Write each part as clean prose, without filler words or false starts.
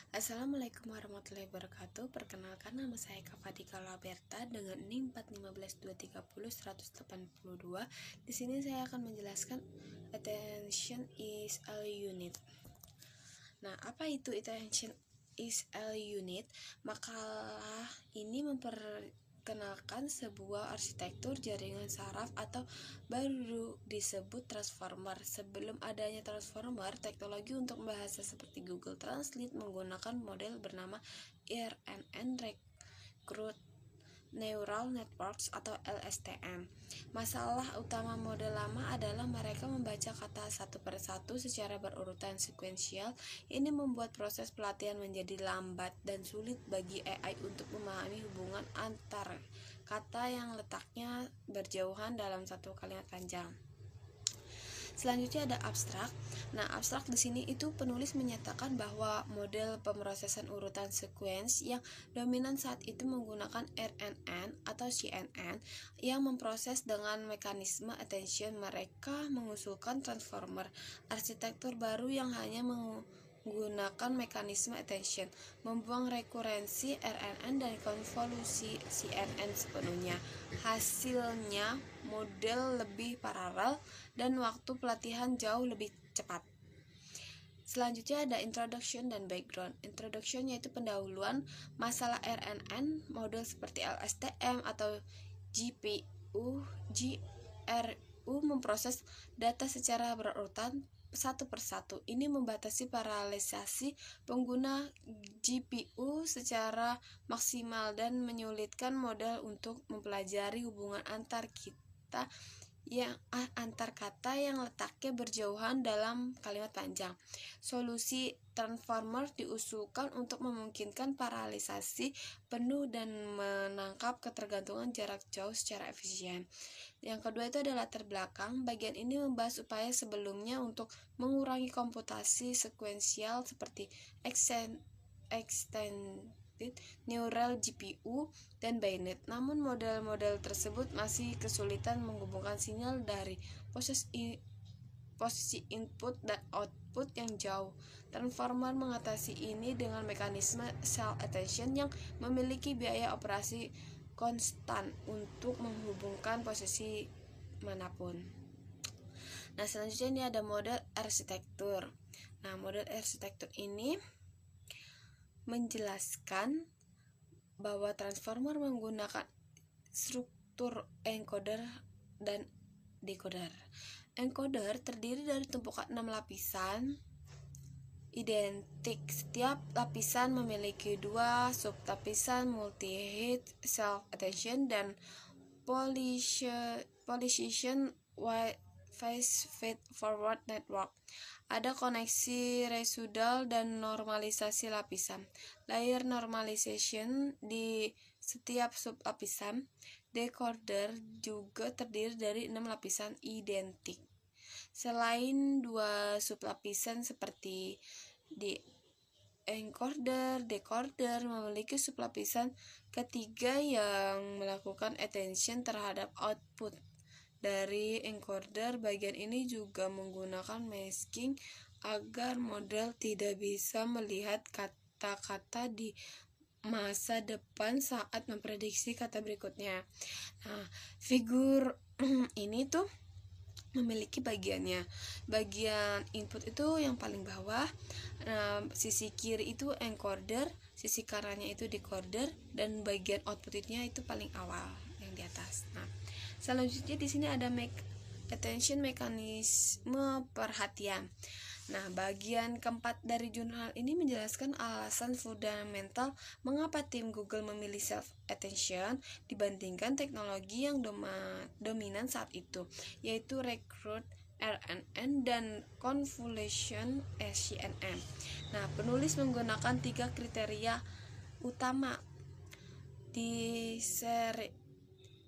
Assalamualaikum warahmatullahi wabarakatuh. Perkenalkan, nama saya Kafadika Laberta dengan NIM 415230182. Di sini saya akan menjelaskan attention is a unit. Nah, apa itu attention is a unit? Makalah ini memperkenalkan sebuah arsitektur jaringan saraf atau baru disebut transformer. Sebelum adanya transformer, teknologi untuk bahasa seperti Google Translate menggunakan model bernama RNN Recruit Neural Networks atau LSTM. Masalah utama model lama adalah mereka membaca kata satu persatu secara berurutan sekuensial. Ini membuat proses pelatihan menjadi lambat dan sulit bagi AI untuk memahami hubungan antar kata yang letaknya berjauhan dalam satu kalimat panjang. Selanjutnya ada abstrak. Nah, abstrak di sini itu penulis menyatakan bahwa model pemrosesan urutan sequence yang dominan saat itu menggunakan RNN atau CNN yang memproses dengan mekanisme attention. Mereka mengusulkan transformer, arsitektur baru yang hanya menggunakan mekanisme attention, membuang rekurensi RNN dan konvolusi CNN sepenuhnya. Hasilnya model lebih paralel dan waktu pelatihan jauh lebih cepat. Selanjutnya ada introduction dan background. Introduction yaitu pendahuluan masalah RNN, model seperti LSTM atau GPU, GRU memproses data secara berurutan satu persatu. Ini membatasi paralelisasi pengguna GPU secara maksimal dan menyulitkan model untuk mempelajari hubungan antar kata yang letaknya berjauhan dalam kalimat panjang. Solusi transformer diusulkan untuk memungkinkan paralelisasi penuh dan menangkap ketergantungan jarak jauh secara efisien. Yang kedua itu adalah latar belakang. Bagian ini membahas upaya sebelumnya untuk mengurangi komputasi sekuensial seperti extended neural GPU dan Baynet. Namun model-model tersebut masih kesulitan menghubungkan sinyal dari posisi input dan output yang jauh. Transformer mengatasi ini dengan mekanisme cell attention yang memiliki biaya operasi konstan untuk menghubungkan posisi manapun. Nah, selanjutnya ini ada model arsitektur. Nah, model arsitektur ini menjelaskan bahwa transformer menggunakan struktur encoder dan decoder. Encoder terdiri dari tumpukan 6 lapisan identik. Setiap lapisan memiliki 2 sublapisan multi-head, self-attention, dan polishation phase feed-forward network. Ada koneksi residual dan normalisasi lapisan. Layer normalization di setiap sublapisan. Decoder juga terdiri dari 6 lapisan identik. Selain 2 sublapisan seperti di encoder, decoder memiliki sublapisan ketiga yang melakukan attention terhadap output dari encoder. Bagian ini juga menggunakan masking agar model tidak bisa melihat kata-kata di masa depan saat memprediksi kata berikutnya. Nah, figur ini tuh memiliki bagiannya. Bagian input itu yang paling bawah. Nah, sisi kiri itu encoder, sisi kanannya itu decoder, dan bagian outputnya itu paling awal yang di atas. Nah, selanjutnya di sini ada attention mekanisme perhatian. Nah, bagian keempat dari jurnal ini menjelaskan alasan fundamental mengapa tim Google memilih self-attention dibandingkan teknologi yang dominan saat itu, yaitu Recruit RNN dan Convolution CNN. Nah, penulis menggunakan 3 kriteria utama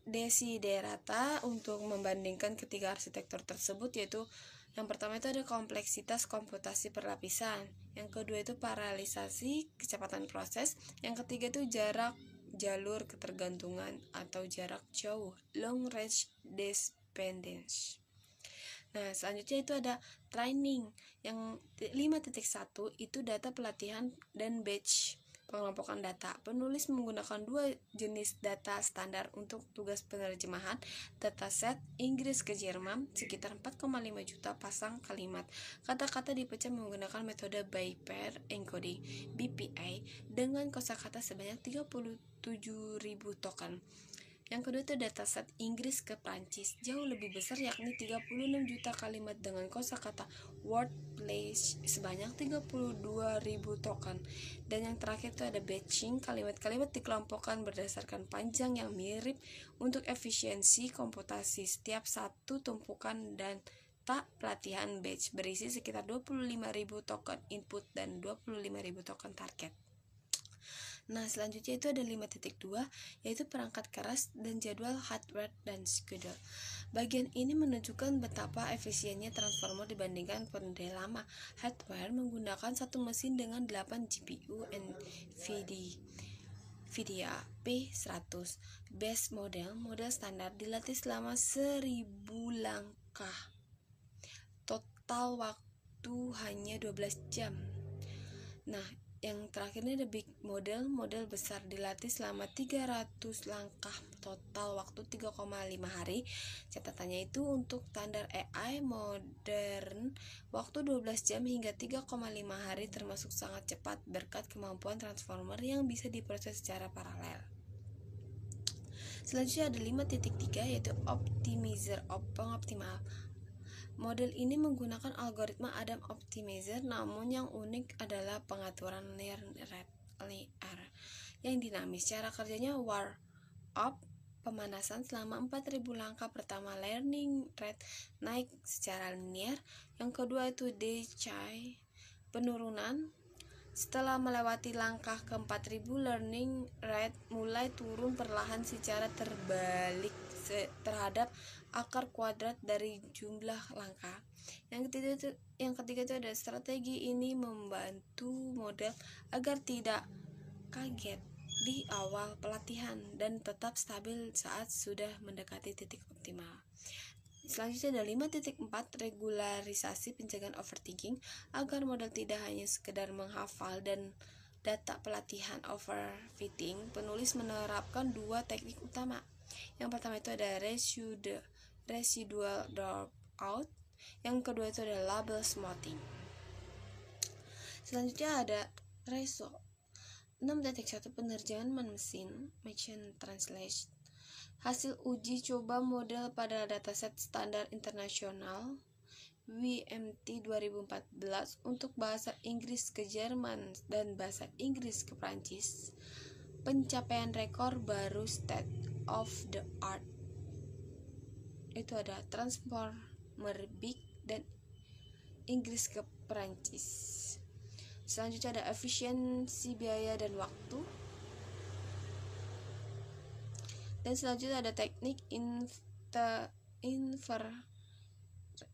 desiderata untuk membandingkan ketiga arsitektur tersebut, yaitu yang pertama itu ada kompleksitas komputasi per lapisan, yang kedua itu paralelisasi kecepatan proses, yang ketiga itu jarak jalur ketergantungan atau jarak jauh long range dependence. Nah, selanjutnya itu ada training. Yang 5.1 itu data pelatihan dan batch pengelompokan data. Penulis menggunakan dua jenis data standar untuk tugas penerjemahan dataset Inggris ke Jerman, sekitar 4,5 juta pasang kalimat. Kata-kata dipecah menggunakan metode by pair encoding (BPA) dengan kosakata sebanyak 37.000 token. Yang kedua itu dataset Inggris ke Prancis, jauh lebih besar, yakni 36 juta kalimat dengan kosakata wordplay sebanyak 32.000 token. Dan yang terakhir itu ada batching, kalimat-kalimat dikelompokkan berdasarkan panjang yang mirip untuk efisiensi komputasi. Setiap satu tumpukan dan tak pelatihan batch berisi sekitar 25.000 token input dan 25.000 token target. Nah, selanjutnya itu ada 5.2, yaitu perangkat keras dan jadwal hardware dan schedule. Bagian ini menunjukkan betapa efisiennya transformer dibandingkan pendek lama. Hardware menggunakan satu mesin dengan 8 GPU NVIDIA P100 base model standar dilatih selama 1000 langkah. Total waktu hanya 12 jam. Nah, yang terakhirnya ada big model besar dilatih selama 300 langkah, total waktu 3,5 hari. Catatannya itu untuk standar AI modern waktu 12 jam hingga 3,5 hari termasuk sangat cepat berkat kemampuan transformer yang bisa diproses secara paralel. Selanjutnya ada 5.3 yaitu optimizer pengoptimal. Model ini menggunakan algoritma Adam Optimizer, namun yang unik adalah pengaturan learn rate yang dinamis. Cara kerjanya warm-up pemanasan selama 4.000 langkah pertama, learning rate naik secara linear. Yang kedua itu decay penurunan. Setelah melewati langkah ke 4.000, learning rate mulai turun perlahan secara terbalik terhadap akar kuadrat dari jumlah langkah. Yang ketiga itu ada strategi ini membantu model agar tidak kaget di awal pelatihan dan tetap stabil saat sudah mendekati titik optimal. Selanjutnya ada 5.4 regularisasi pencegahan overthinking agar model tidak hanya sekedar menghafal dan data pelatihan overfitting. Penulis menerapkan dua teknik utama. Yang pertama itu ada residual dropout. Yang kedua itu ada label smoothing. Selanjutnya ada RESO 6.1 penerjemahan machine translation. Hasil uji coba model pada dataset standar internasional WMT 2014 untuk bahasa Inggris ke Jerman dan bahasa Inggris ke Prancis. Pencapaian rekor baru state of the art. Itu ada transformer big dan Inggris ke Prancis. Selanjutnya ada efisiensi biaya dan waktu. Dan selanjutnya ada teknik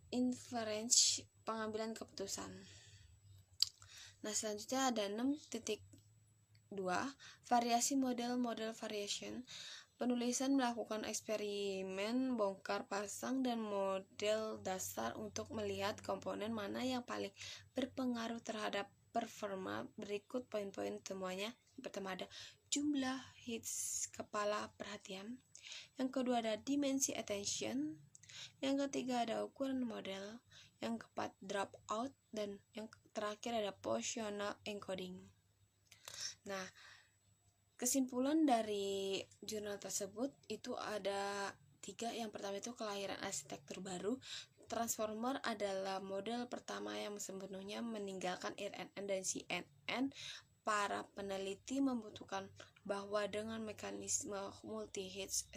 inference pengambilan keputusan. Nah, selanjutnya ada 6.2 variasi model variation. Penulisan melakukan eksperimen bongkar pasang dan model dasar untuk melihat komponen mana yang paling berpengaruh terhadap performa. Berikut poin-poin temuannya. Pertama ada jumlah hits kepala perhatian. Yang kedua ada dimensi attention. Yang ketiga ada ukuran model. Yang keempat dropout. Dan yang terakhir ada positional encoding. Nah, kesimpulan dari jurnal tersebut itu ada 3. Yang pertama itu kelahiran arsitektur baru. Transformer adalah model pertama yang sepenuhnya meninggalkan RNN dan CNN. Para peneliti membutuhkan bahwa dengan mekanisme multi-hits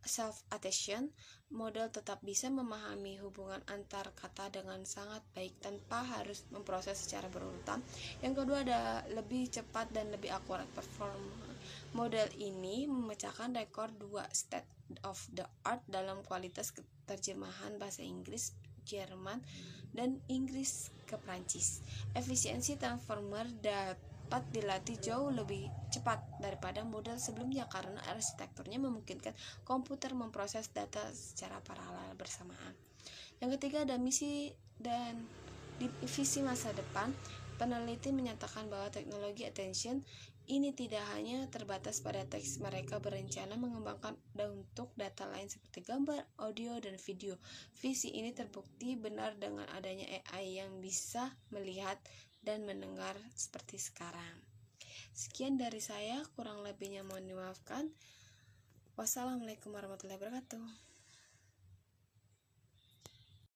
self-attention, model tetap bisa memahami hubungan antar kata dengan sangat baik tanpa harus memproses secara berurutan. Yang kedua ada lebih cepat dan lebih akurat performa. Model ini memecahkan rekor 2 state of the art dalam kualitas terjemahan bahasa Inggris, Jerman, dan Inggris ke Prancis. Efisiensi transformer dapat dilatih jauh lebih cepat daripada model sebelumnya karena arsitekturnya memungkinkan komputer memproses data secara paralel bersamaan. Yang ketiga ada misi dan di visi masa depan. Peneliti menyatakan bahwa teknologi attention ini tidak hanya terbatas pada teks, mereka berencana mengembangkan untuk data lain seperti gambar, audio, dan video. Visi ini terbukti benar dengan adanya AI yang bisa melihat dan mendengar seperti sekarang. Sekian dari saya, kurang lebihnya mohon dimaafkan. Wassalamualaikum warahmatullahi wabarakatuh.